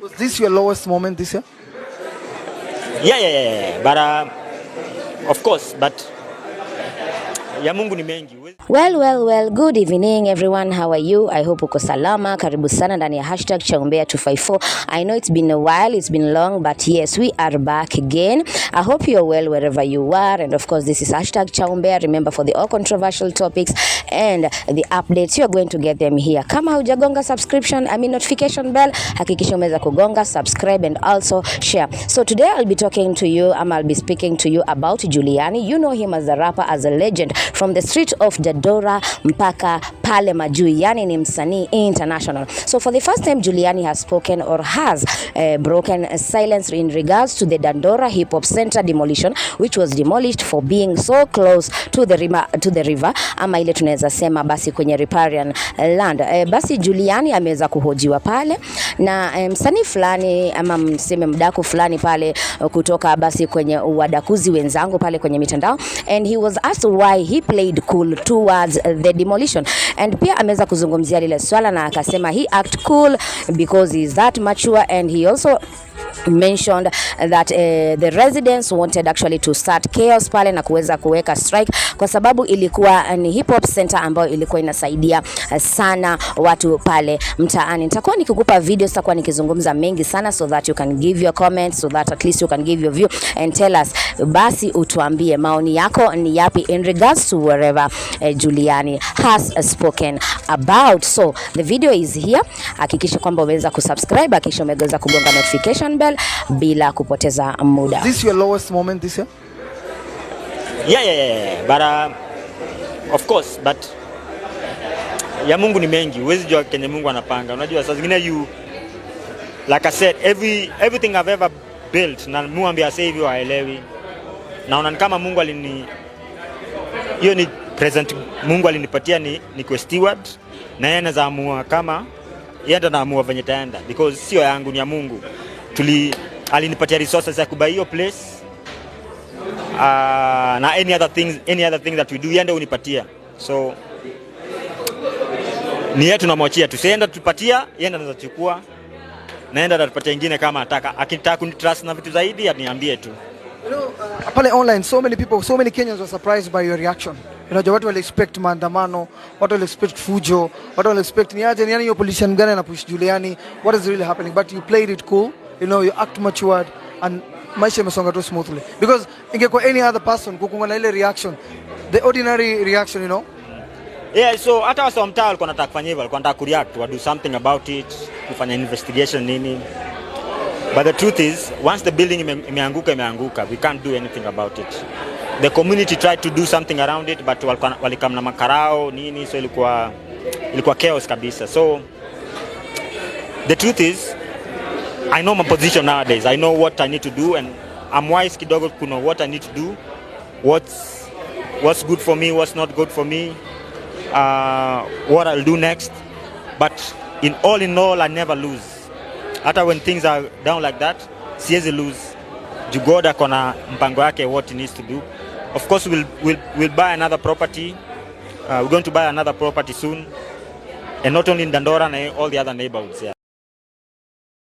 Was this your lowest moment this year? Yeah. But of course, but ya Mungu ni mengi. Well, good evening everyone. How are you? I hope uko salama. Karibu sana ndani ya #Chaombea254. I know it's been a while, it's been long, but yes, we are back again. I hope you're well wherever you are, and of course this is #Chaombea. Remember, for the all controversial topics and the updates, you are going to get them here. Kama hujagonga notification bell, hakikisha umeweza kugonga, subscribe and also share. So today I'll be talking to you, I'll be speaking to you about Juliani. You know him as a rapper, as a legend from the street of Dandora mpaka pale majuu, yani ni msanii international. So for the first time, Juliani has spoken or has broken silence in regards to the Dandora hip hop center demolition, which was demolished for being so close to the river ama ile tunaweza sema basi kwenye riparian land. Basi Juliani ameweza kuhojiwa pale na msanii fulani ama mseme mdaku fulani pale kutoka basi kwenye wadakuzi wenzangu pale kwenye mitandao, and he was asked why he played cool towards the demolition, and pia ameweza kuzungumzia lile swala na akasema he act cool because he is that mature, and he also mentioned that the residents wanted actually to start chaos pale na kuweza kuweka strike kwa sababu ilikuwa ni hip hop center ambayo ilikuwa inasaidia sana watu pale mtaani. Nitakuwa nikikupa video, sitakuwa nikizungumza mengi sana, so that you can give your comments, so that at least you can give your view and tell us, basi utuambie maoni yako ni yapi in regards to wherever Juliani has spoken about. So the video is here. Hakikisha kwamba umeweza kusubscribe, hakikisha umeweza kugonga notification bell bila kupoteza muda. Is this your lowest moment this year? Yeah. But of course, but ya Mungu ni mengi. Huwezi jua kenye Mungu anapanga. Unajua saa zingine like I said, everything I've ever built na muambia sasa hivi waelewi. Naona kama Mungu hiyo ni present Mungu alinipatia ni kwa steward, na yeye anaweza amua kama yeye ndo anaamua venye taenda, because sio yangu, ni ya Mungu. Alinipatia resources ya kubai hiyo place, na any other thing that we do yeye ndo unipatia. So ni yetu tunamwachia, tusienda tupatia, yeye ndo anaweza chukua, naenda atatupatia ingine kama ataka. Akitaka kunitrust na vitu zaidi aniambie tu. You know, pale online, so many Kenyans were surprised by your reaction. You know, watu wale expect maandamano, watu wale expect fujo, watu wale expect ni hiyo politician gani na push Juliani, what is really happening? But you played it cool, you know, you act matured, and maisha yamesonga tu smoothly. Because ingekuwa any other person kukunga na ile reaction, the ordinary reaction, you know. Yeah, so hata wasa mtaa walikuwa wanataka kufanya hivyo, walikuwa wanataka kureact, do something about it, kufanya investigation nini. But the truth is, once the building imeanguka, we can't do anything about it. The community tried to do something around it, but walikam na makarao nini, so ilikuwa chaos kabisa. So the truth is, I know my position nowadays. I know what I need to do, and I'm wise kidogo to know what I need to do, what's good for me, what's not good for me, what I'll do next. But in all, I never lose. Hata when things are down like that, siwezi lose. God akona mpango yake what he needs to do. Of course, we'll buy another property. We're going to buy another property soon, and not only in Dandora, and all the other neighborhoods. Yeah.